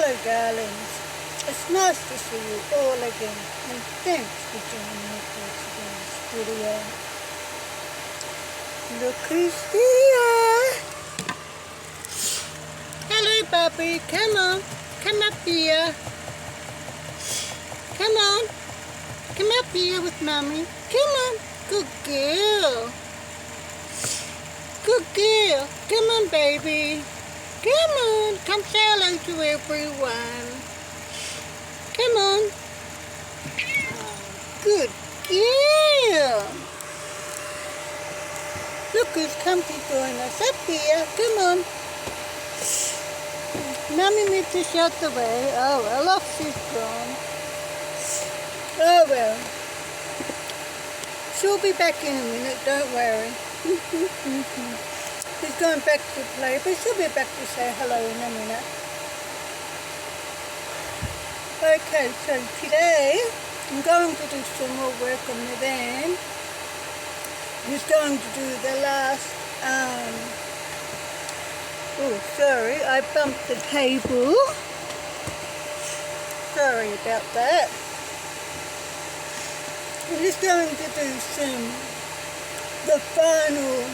Hello darlings, it's nice to see you all again and thanks for joining me for today's video. Look who's here! Hello Bobby, come on, come up here. Come on, come up here with Mommy. Come on, good girl. Good girl, come on baby. Come on, come say hello to everyone. Come on. Good girl. Look who's come to join us up here. Come on. Mommy needs to shut the way. Oh well, off she's gone. Oh well. She'll be back in a minute, don't worry. She's going back to play, but she'll be back to say hello in a minute. Okay, so today I'm going to do some more work on the van. Just going to do the last, oh sorry, I bumped the table. Sorry about that. I'm just going to do the final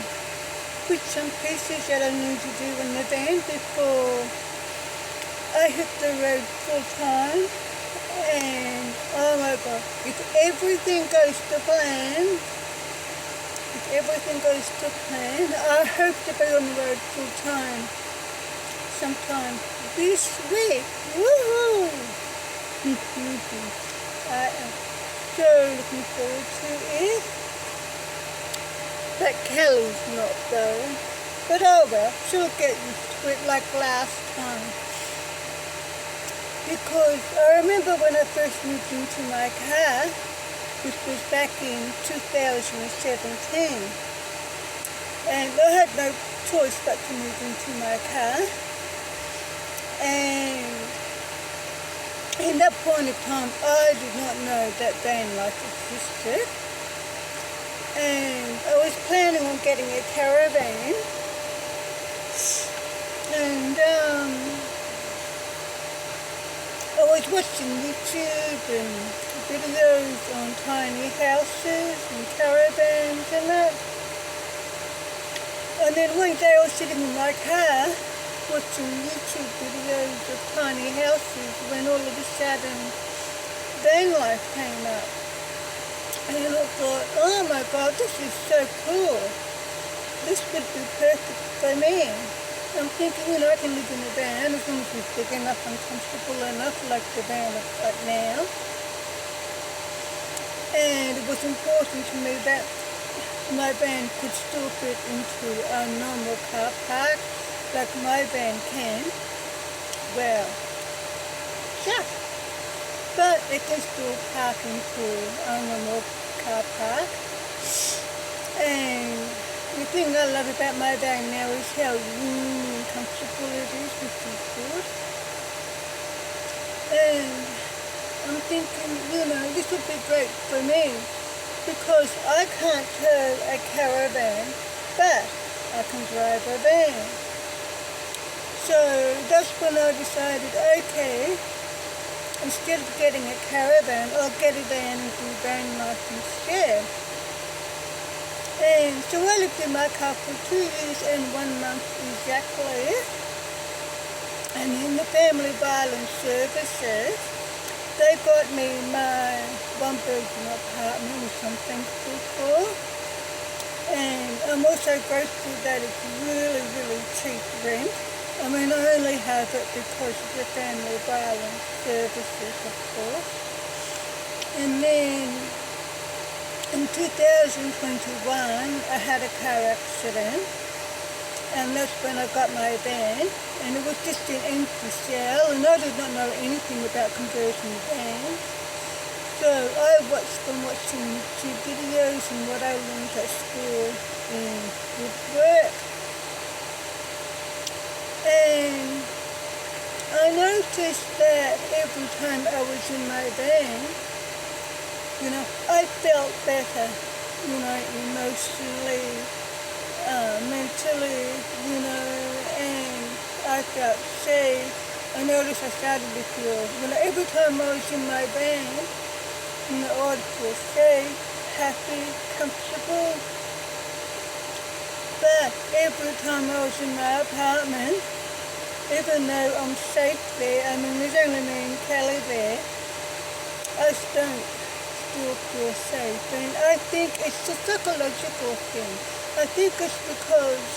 bits and pieces that I need to do in the van before I hit the road full time. And oh my god, if everything goes to plan, I hope to be on the road full time sometime this week. Woohoo! I am so looking forward to it. But Kelly's not though. But oh well, she'll get used to it like last time. Because I remember when I first moved into my car, which was back in 2017. And I had no choice but to move into my car. And in that point of time, I did not know that van life existed. And I was planning on getting a caravan, and I was watching YouTube and videos on tiny houses and caravans and that. And then one day I was sitting in my car watching YouTube videos of tiny houses when all of a sudden van life came up. And I thought, oh my god, this is so cool. This would be perfect for me. I'm thinking, you know, I can live in a van as long as it's big enough and comfortable enough like the van I've got now. And it was important to me that my van could still fit into a normal car park like my van can. Well, yeah. But it can still park into a normal car park. And the thing I love about my van now is how warm and comfortable it is, which is good. And I'm thinking, you know, this would be great for me because I can't tow a caravan, but I can drive a van. So that's when I decided, okay, instead of getting a caravan, I'll get a van and do van life instead. And so I lived in my car for 2 years and 1 month exactly. And in the Family Violence Services, they got me my one-bedroom apartment, which I'm thankful for. And I'm also grateful that it's really, really cheap rent. I mean, I only have it because of the Family Violence Services, of course. And then in 2021, I had a car accident, and that's when I got my van, and it was just an empty shell, and I did not know anything about converting vans. So I watched from watching YouTube videos and what I learned at school and with work. And I noticed that every time I was in my van, you know, I felt better, you know, emotionally, mentally, you know, and I felt safe. I noticed I started to feel, every time I was in my van, I'd feel safe, happy, comfortable. But every time I was in my apartment, even though I'm safe there, there's only me and Kelly there, I don't still feel safe. And I think it's a psychological thing. I think it's because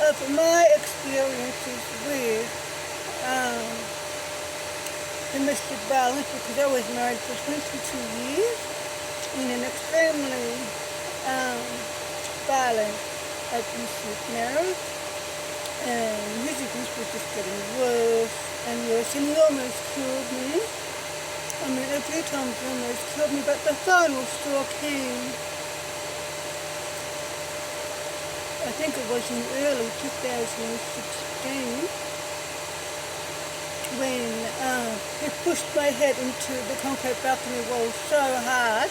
of my experiences with domestic violence, because I was married for 22 years in an extremely violent, abusive marriage. And his abuse was just getting worse and worse, and he almost killed me. A few times he almost killed me, but the final straw came, I think it was in early 2016, when he pushed my head into the concrete balcony wall so hard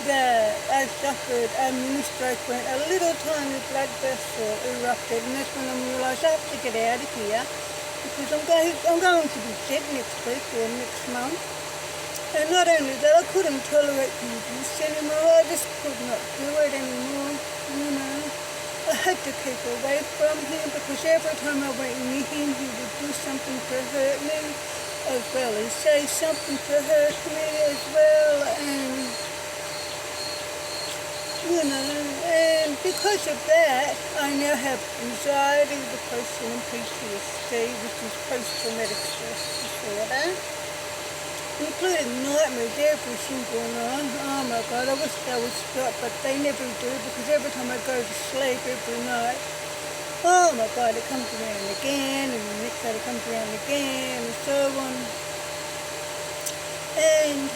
that I suffered a mini stroke when a little tiny blood vessel erupted, and that's when I realised I have to get out of here because I'm going to be dead next week or next month. And not only that, I couldn't tolerate the abuse anymore. I just could not do it anymore, I had to keep away from him because every time I went near him, he would do something to hurt me as well as say something to hurt me as well. And because of that, I now have anxiety, depression, and PTSD, which is post-traumatic stress disorder, including nightmares every single night. Oh my God, I wish they would stop, but they never do, because every time I go to sleep every night, oh my God, it comes around again, and the next day it comes around again, and so on. And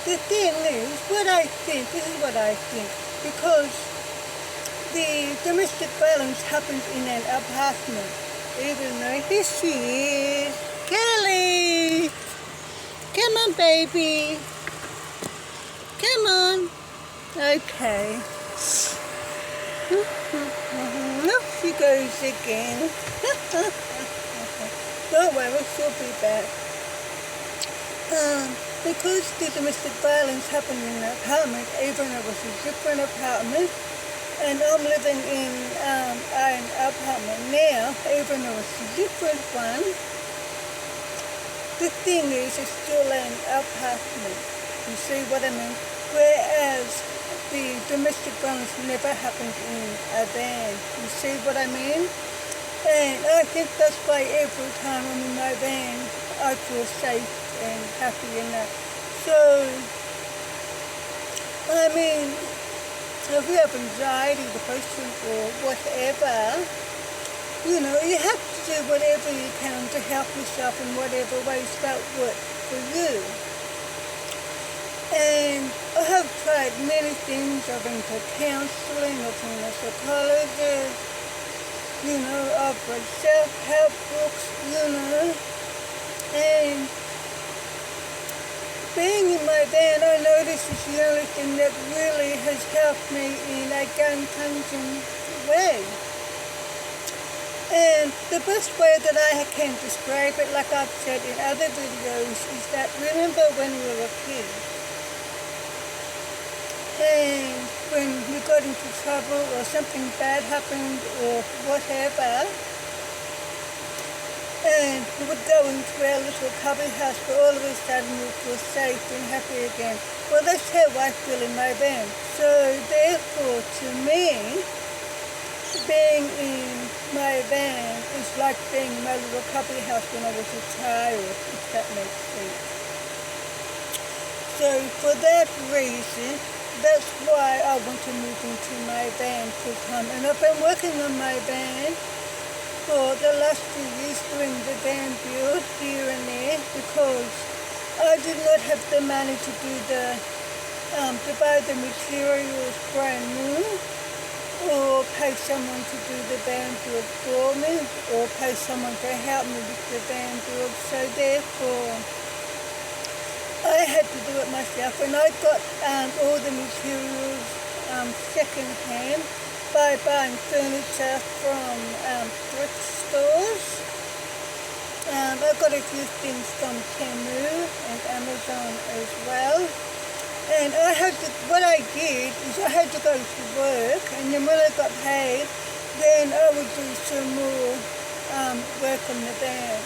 the thing is, this is what I think, because the domestic violence happens in an apartment, even though, here she is, Kelly! Come on, baby. Come on. Okay. Off she goes again. Don't worry, she'll be back. Because the domestic violence happened in the apartment, even though it was a different apartment, and I'm living in an apartment now, even though it's a different one, the thing is, it's still an apartment. You see what I mean? Whereas the domestic violence never happened in a van. You see what I mean? And I think that's why every time I'm in my van, I feel safe and happy in that. So, if you have anxiety, depression, or whatever, you have to do whatever you can to help yourself in whatever ways that work for you. And I have tried many things. I've been to counselling, I've been to a psychologist, I've read self-help books, and being in my van, I notice is the only thing that really has helped me in a game-changing way. And the best way that I can describe it, like I've said in other videos, is that remember when we were kids, and when we got into trouble or something bad happened or whatever, and we would go into our little cubby house, but all of a sudden we feel safe and happy again. Well, that's how I feel in my van. So therefore, to me, being in my van is like being in my little cubby house when I was a child, if that makes sense. So for that reason, that's why I want to move into my van full time. And I've been working on my van for the last 2 years, doing the van build here and there, because I did not have the money to do to buy the materials brand new, or pay someone to do the van build for me, or pay someone to help me with the van build. So therefore, I had to do it myself, and I got all the materials second hand by buying furniture from thrift stores. I got a few things from Temu and Amazon as well. And what I did is I had to go to work, and then when I got paid, then I would do some more work on the van.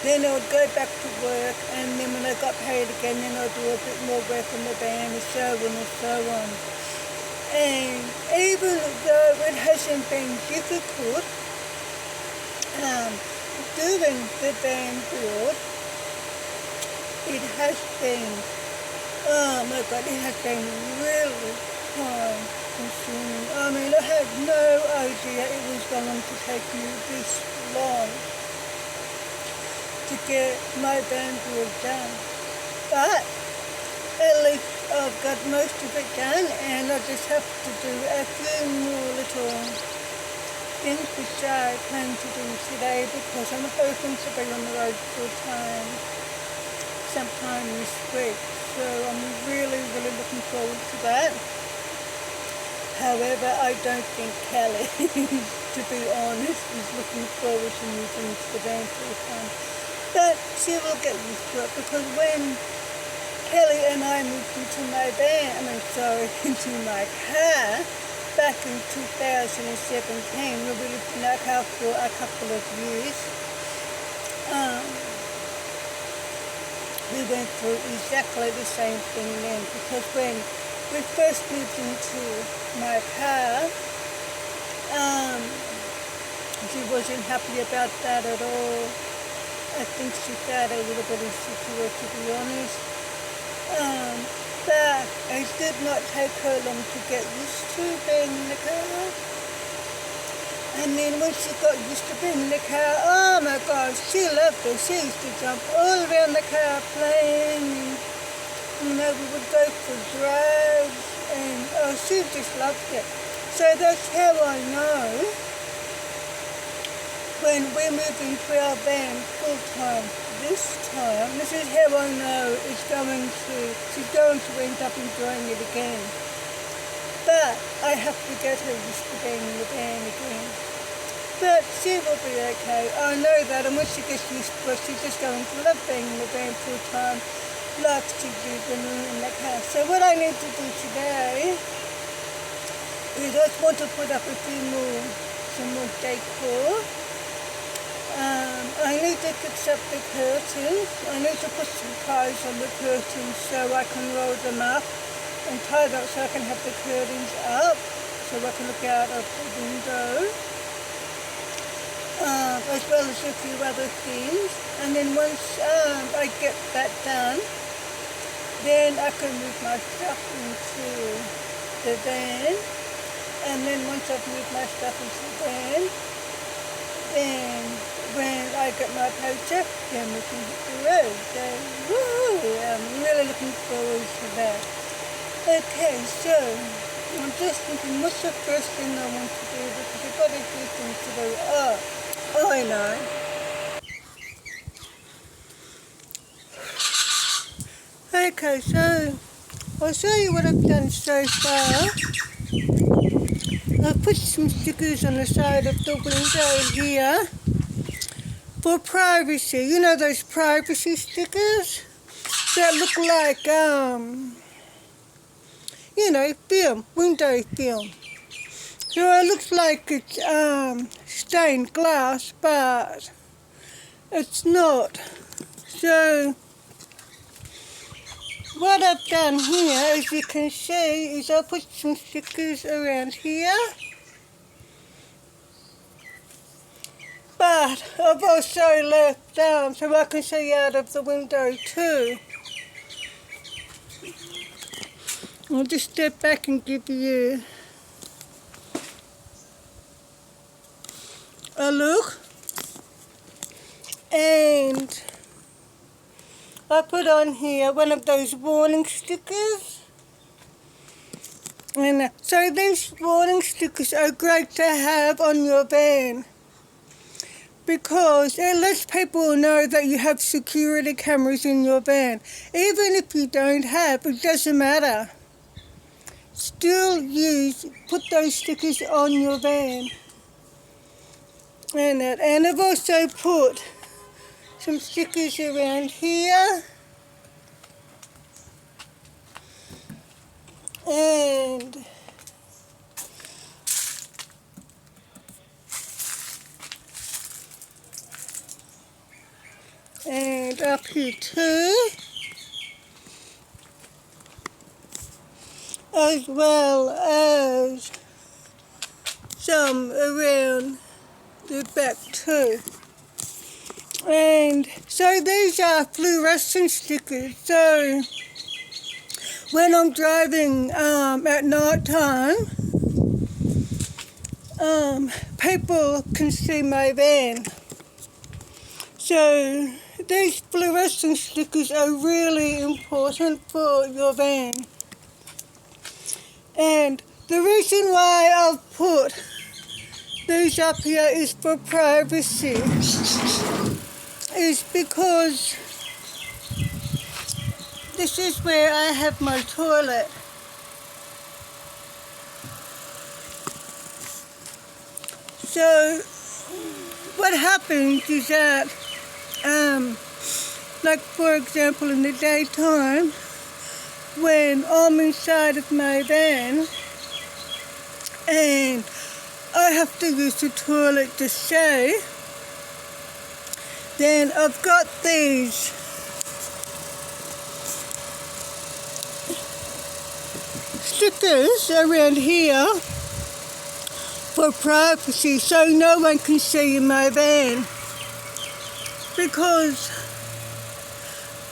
Then I would go back to work, and then when I got paid again, then I'd do a bit more work on the van, and so on and so on. And even though it hasn't been difficult doing the van build, it has been, oh my God, it has been really time consuming. I mean, I had no idea it was going to take me this long to get my van build done. But at least I've got most of it done, and I just have to do a few more little things which I plan to do today, because I'm hoping to be on the road full time sometime this week. So I'm really looking forward to that. However, I don't think Kelly, to be honest, is looking forward to moving to the van full time. But she will get used to it, because when Kelly and I moved into my into my car back in 2017, we lived in our car for a couple of years. We went through exactly the same thing then, because when we first moved into my car, she wasn't happy about that at all. I think she felt a little bit insecure, to be honest. But it did not take her long to get used to being in the car. And then when she got used to being in the car, oh my gosh, she loved it. She used to jump all around the car playing. We would go for drives, and she just loved it. So that's how I know when we're moving to our van full time this time. This is how I know she's going to end up enjoying it again. But I have to get her used to being in the van again. But she will be okay. I know that, and when she gets used to it, she's just going to love being in the van full time, like she did when we were in the car. So what I need to do today is I just want to put up some more decor. I need to fix up the curtains. I need to put some ties on the curtains so I can roll them up and tie them so I can have the curtains up so I can look out of the window, as well as a few other things. And then once I get that done, then I can move my stuff into the van. And then once I've moved my stuff into the van, then when I get my paycheck, then we can hit the road. So, woo! I'm really looking forward to that. Okay, so I'm just thinking, what's the first thing I want to do? Because I've got a few things to do. Oh, I know. Okay, so I'll show you what I've done so far. I've put some stickers on the side of the window here for privacy. You know those privacy stickers that look like, film, window film. So it looks like it's stained glass, but it's not. So what I've done here, as you can see, is I put some stickers around here. But I've also left so I can see out of the window too. I'll just step back and give you a look. And I put on here one of those warning stickers. And so these warning stickers are great to have on your van, because it lets people know that you have security cameras in your van. Even if you don't have, it doesn't matter. Still put those stickers on your van. And I've also put some stickers around here. And up here too, as well as some around the back too. And so these are fluorescent stickers, so when I'm driving at night time, people can see my van. So these fluorescent stickers are really important for your van. And the reason why I've put these up here is for privacy. Is because this is where I have my toilet. So what happens is that, like for example in the daytime, when I'm inside of my van and I have to use the toilet to shave, then I've got these stickers around here for privacy, so no one can see in my van. Because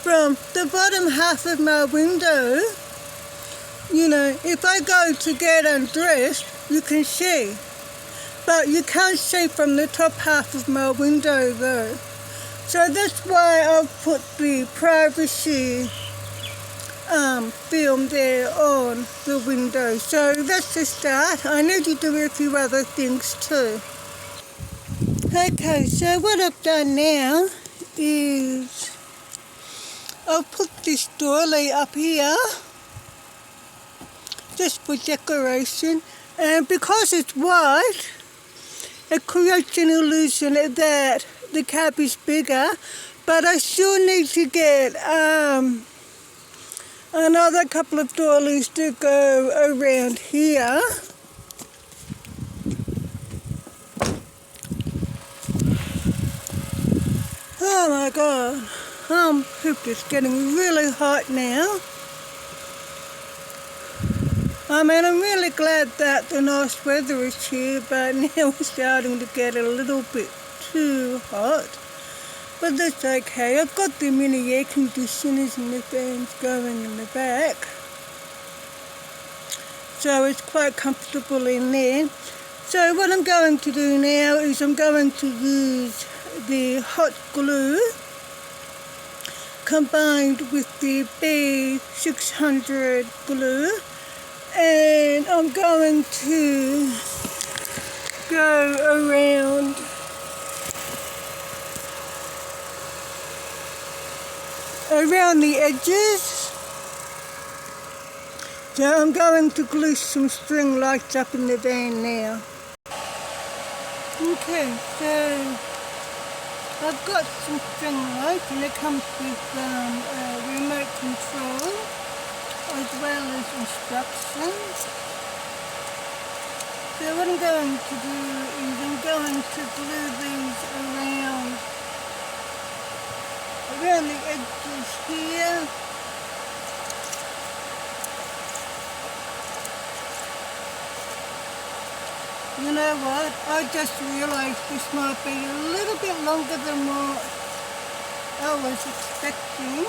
from the bottom half of my window, you know, if I go to get undressed, you can see. But you can't see from the top half of my window though. So that's why I've put the privacy film there on the window. So that's the start. I need to do a few other things too. Okay, so what I've done now is I've put this doily up here just for decoration, and because it's white, it creates an illusion that the cab is bigger, but I still need to get another couple of doilies to go around here. Oh my god, it's getting really hot now. I mean, I'm really glad that the nice weather is here, but now it's starting to get a little bit too hot. But that's okay. I've got the mini air conditioners and the fans going in the back, so it's quite comfortable in there. So what I'm going to do now is I'm going to use the hot glue combined with the B600 glue, and I'm going to go around the edges. So I'm going to glue some string lights up in the van now. Okay, so I've got some string lights, and it comes with a remote control as well as instructions. So what I'm going to do is I'm going to glue these around the edges here. You know what, I just realised this might be a little bit longer than what I was expecting.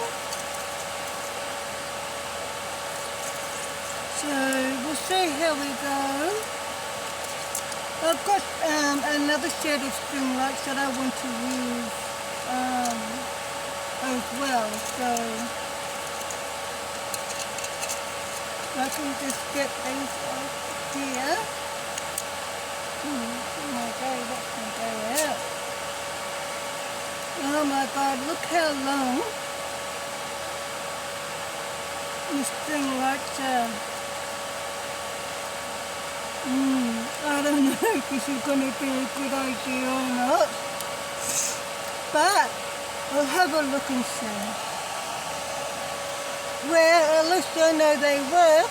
So we'll see how we go. I've got another set of string lights that I want to use as well, so I can just get these off here. Oh my god, that's going to go out. Oh my god, look how long the string lights are. I don't know if this is going to be a good idea or not, but I have a look and see. Well, at least I know they work.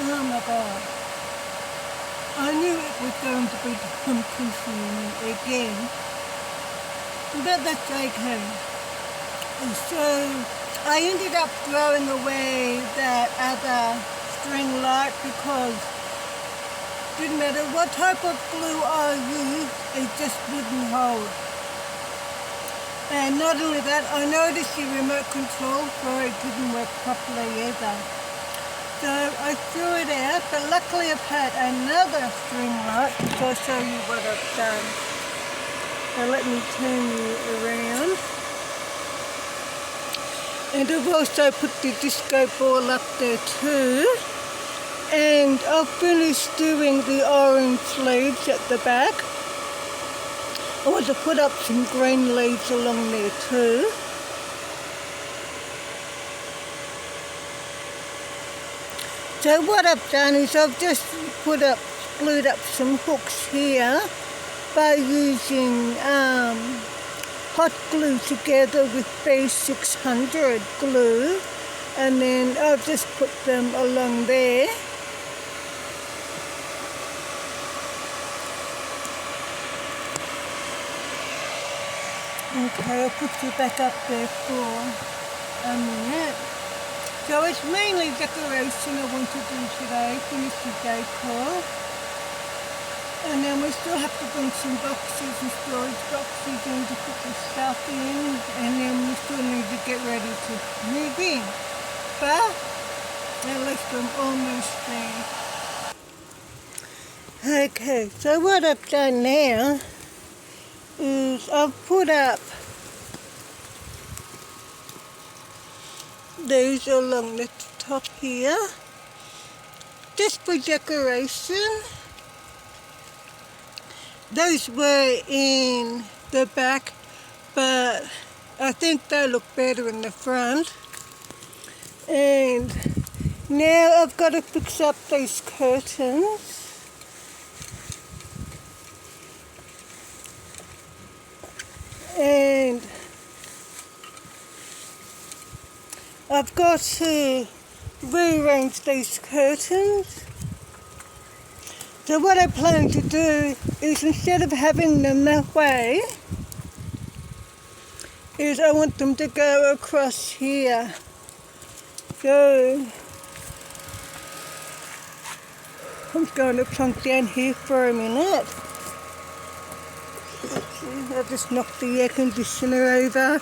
Oh my God. I knew it was going to be time consuming again. But that's okay. And so I ended up throwing away that other string light because it didn't matter what type of glue I used, it just wouldn't hold. And not only that, I noticed the remote control for it didn't work properly either. So I threw it out, but luckily I've had another string light, so I'll show you what I've done. So let me turn you around. And I've also put the disco ball up there too. And I've finished doing the orange leaves at the back. I want to put up some green leaves along there too. So what I've done is I've just glued up some hooks here by using hot glue together with B600 glue, and then I've just put them along there. Okay, I'll put you back up there for a minute. So it's mainly decoration I want to do today, finish the decor. And then we still have to bring some boxes and storage boxes in to put the stuff in, and then we still need to get ready to move in. But at least I'm almost there. Okay, so what I've done now is I've put up these along the top here, just for decoration. Those were in the back, but I think they look better in the front. And now I've got to fix up these curtains. And I've got to rearrange these curtains. So what I plan to do is, instead of having them that way, is I want them to go across here. So I'm going to plonk down here for a minute. I'll just knock the air conditioner over.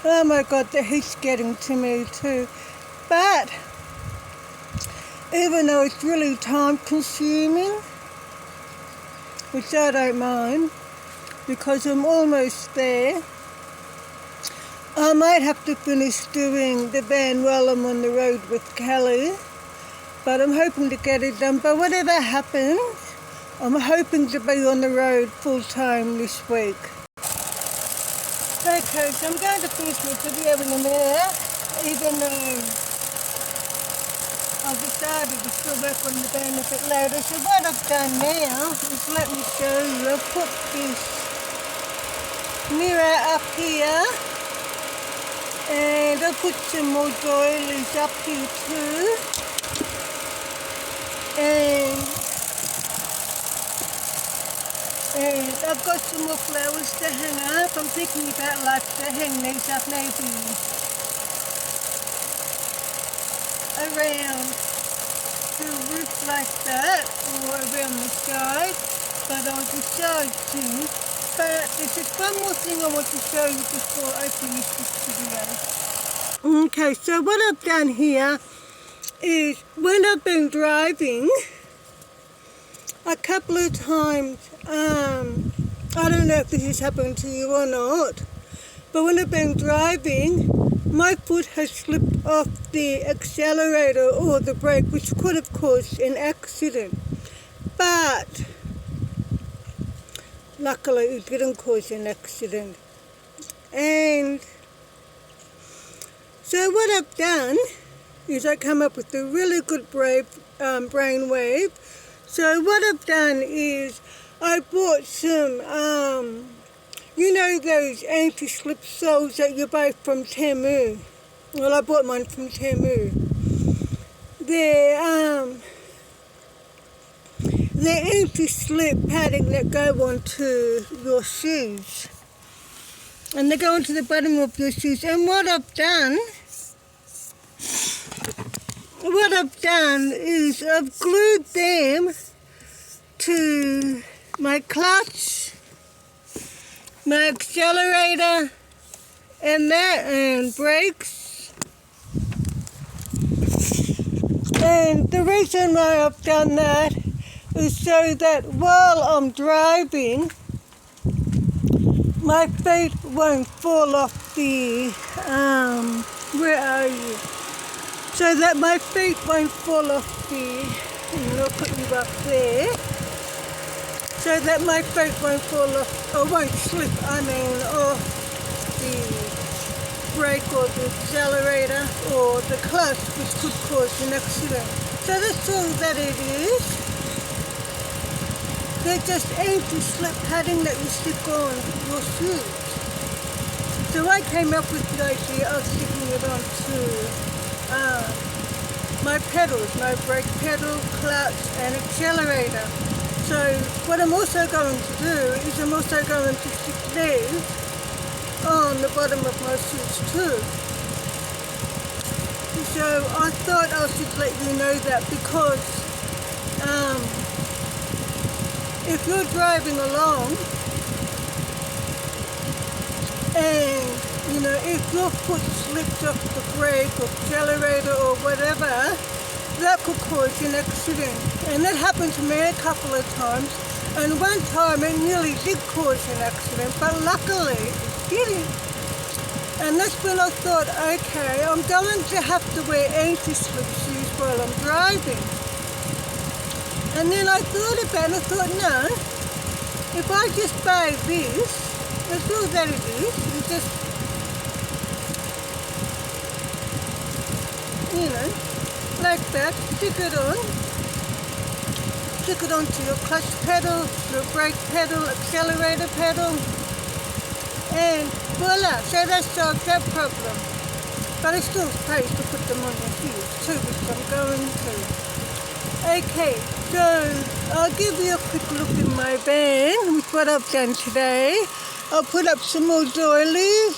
Oh my God, the heat's getting to me too. But even though it's really time consuming, which I don't mind because I'm almost there, I might have to finish doing the van while I'm on the road with Kelly, but I'm hoping to get it done. But whatever happens, I'm hoping to be on the road full time this week. Okay, so I'm going to finish my video in a minute, even though I've decided to still work on the van a bit later. So what I've done now is, let me show you, I've put this mirror up here, and I've put some more doilies up here too, and I've got some more flowers to hang up. I'm thinking about like to hang these up maybe around the roof like that, or around the side, but I'll decide soon. But there's just one more thing I want to show you before I finish this video. Okay, so what I've done here is, when I've been driving, a couple of times, I don't know if this has happened to you or not, but when I've been driving, my foot has slipped off the accelerator or the brake, which could have caused an accident. But luckily it didn't cause an accident. And so what I've done is I come up with a really good brainwave. So what I've done is I bought some, you know those anti-slip soles that you buy from Temu? Well, I bought mine from Temu. They're anti-slip padding that go onto your shoes. And they go onto the bottom of your shoes. And what I've done is I've glued them to my clutch, my accelerator, and brakes. And the reason why I've done that is so that while I'm driving, my feet won't fall off the, where are you? So that my feet won't fall off the, and I'll put you up there, so that my feet won't fall off, or won't slip, off the brake or the accelerator or the clutch, which could cause an accident. So that's all that it is. They're just anti-slip padding that you stick on your shoes. So I came up with the idea of sticking it onto my pedals, my brake pedal, clutch and accelerator. So what I'm also going to do is I'm also going to stick these on the bottom of my shoes too. So I thought I should let you know that, because if you're driving along and if your foot slips off the brake or accelerator or whatever, that could cause an accident. And that happened to me a couple of times, and one time it nearly did cause an accident, but luckily it didn't. And that's when I thought, okay, I'm going to have to wear anti-slip shoes while I'm driving. And then I thought about it, I thought, no, if I just buy this, that's all that it is. You just, like that, stick it onto your clutch pedal, your brake pedal, accelerator pedal, and voila, so that solves that problem. But it still pays to put them on your shoes too, which I'm going to. Okay, so I'll give you a quick look in my van with what I've done today. I'll put up some more doilies,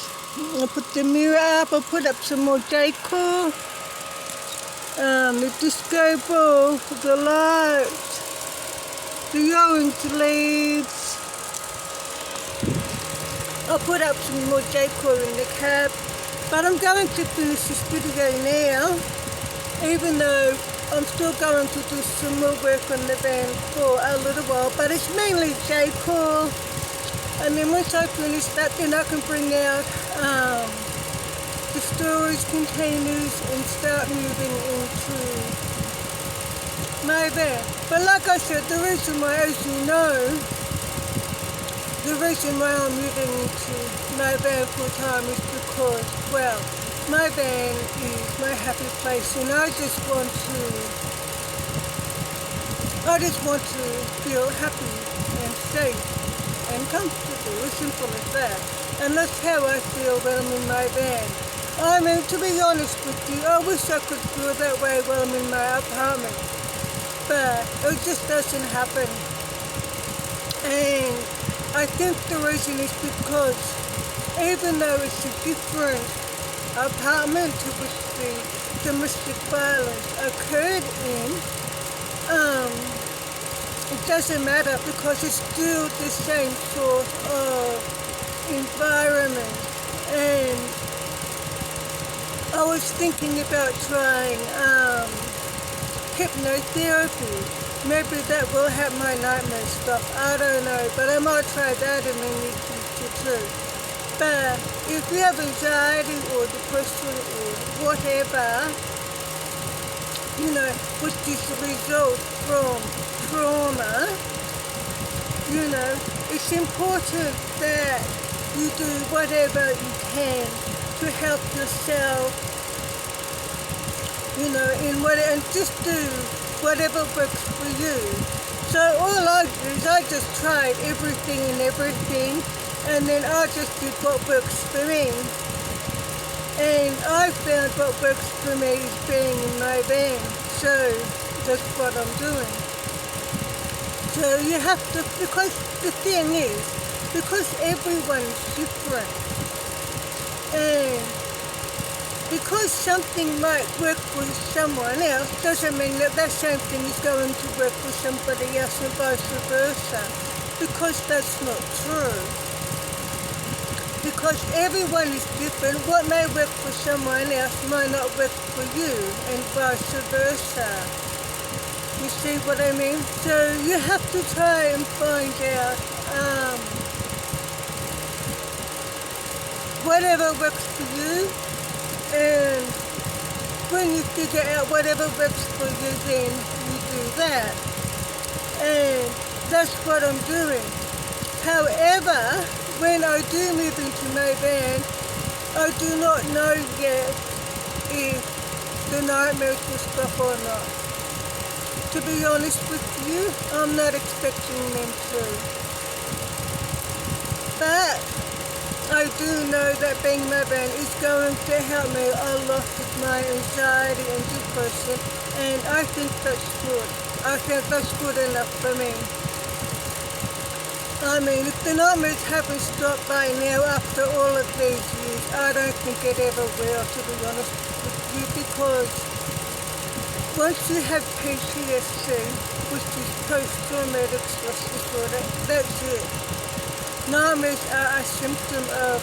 I'll put the mirror up, I'll put up some more decor, the disco ball, the lights, the orange leaves. I'll put up some more decor in the cab, but I'm going to finish this video now, even though I'm still going to do some more work on the van for a little while, but it's mainly decor. And then once I finish that, then I can bring out the storage containers and start moving into my van. But like I said, the reason why, as you know, the reason why I'm moving into my van full time is because, well, my van is my happy place, and I just want to feel happy and safe and comfortable, as simple as that. And that's how I feel when I'm in my van. I mean, to be honest with you, I wish I could feel that way while I'm in my apartment, but it just doesn't happen. And I think the reason is because even though it's a different apartment to which the domestic violence occurred in, it doesn't matter, because it's still the same sort of environment. And I was thinking about trying hypnotherapy. Maybe that will help my nightmare stuff. I don't know, but I might try that in the near future too. But if you have anxiety or depression or whatever, which is the result from trauma, it's important that you do whatever you can to help yourself, and just do whatever works for you. So all I do is I just tried everything, and then I just did what works for me. And I found what works for me is being in my van. So that's what I'm doing. So you have to, because the thing is, because everyone's different, and because something might work for someone else doesn't mean that that same thing is going to work for somebody else and vice versa, because that's not true. Because everyone is different, what may work for someone else might not work for you and vice versa. You see what I mean? So you have to try and find out whatever works for you, and when you figure out whatever works for you, then you do that. And that's what I'm doing. However, when I do move into my van, I do not know yet if the nightmares will stop or not. To be honest with you, I'm not expecting them to. But I do know that being in my van is going to help me a lot with my anxiety and depression, and I think that's good. I think that's good enough for me. I mean, if the nightmares haven't stopped by now after all of these years, I don't think it ever will, to be honest with you, because once you have PTSD, which is post-traumatic stress disorder, that's it. Nightmares are a symptom of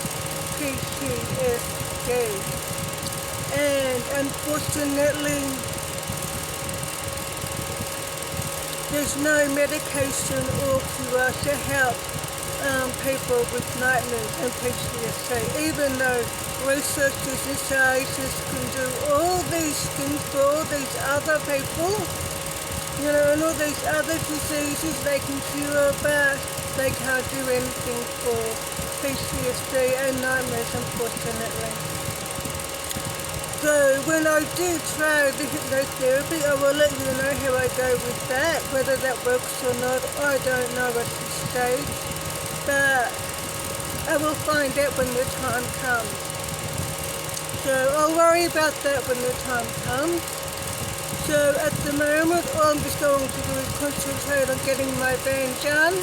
PTSD, and unfortunately there's no medication or cure to help people with nightmares and PTSD, even though researchers and scientists can do all these things for all these other people, you know, and all these other diseases they can cure, but they can't do anything for PTSD and nightmares, unfortunately. So when I do try the hypnotherapy, I will let you know how I go with that. Whether that works or not, I don't know at this stage, but I will find out when the time comes. So I'll worry about that when the time comes. So at the moment, all I'm just going to do is concentrate on getting my van done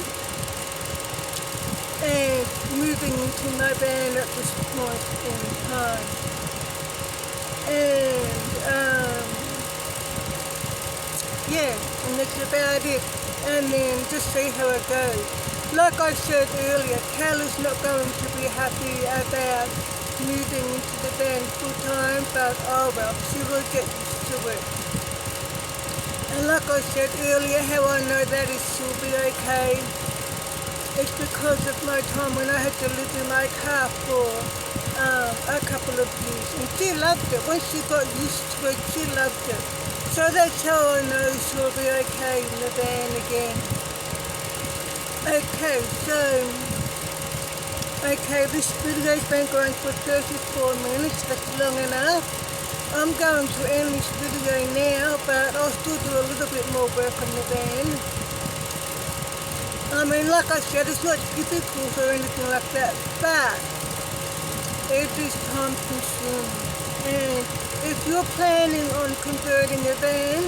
and moving into my van at this point in time. And yeah, and that's about it. And then just see how it goes. Like I said earlier, Cal is not going to be happy about moving into the van full time, but oh well, she will get used to it. And like I said earlier, how I know that is she'll be okay. It's because of my time when I had to live in my car for a couple of years, and she loved it. Once she got used to it, she loved it. So that's how I know she'll be okay in the van again. Okay, this video's been going for 34 minutes, that's long enough. I'm going to end this video now, but I'll still do a little bit more work on the van. I mean, like I said, it's not difficult or anything like that, but it is time consuming. And if you're planning on converting a van,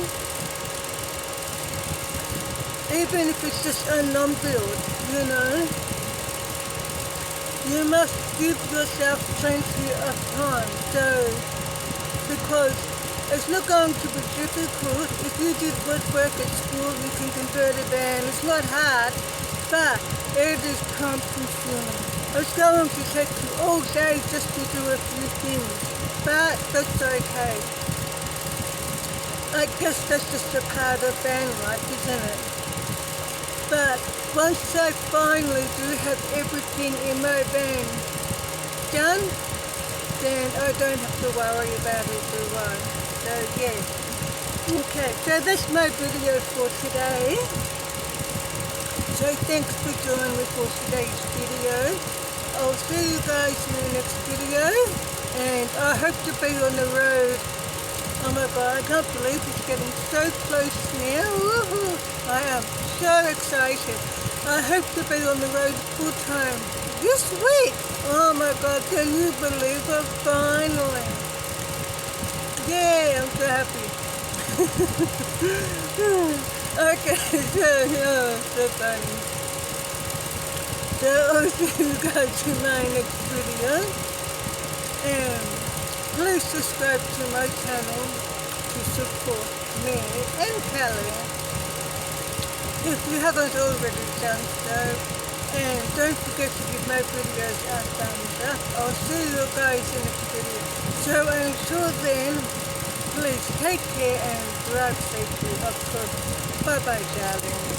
even if it's just a non-build, you know, you must give yourself plenty of time. So, because it's not going to be difficult. If you did work at school, you can convert a van. It's not hard, but it is time consuming. It's going to take you all day just to do a few things, but that's okay. I guess that's just a part of van life, isn't it? But once I finally do have everything in my van done, then I don't have to worry about it, do I? So yeah. Okay, so that's my video for today. So thanks for joining me for today's video. I'll see you guys in the next video, and I hope to be on the road Oh my God, I can't believe it's getting so close now. Woohoo! I am so excited. I hope to be on the road full time this week. Oh my God, can you believe it? Finally. Yay, I'm so happy. Okay, so funny. So I'll see you guys in my next video. And please subscribe to my channel to support me and Kelly if you haven't already done so. And don't forget to give my videos a thumbs up. I'll see you guys in the next video. So until then, please take care and drive safely, of course. Bye bye, darling.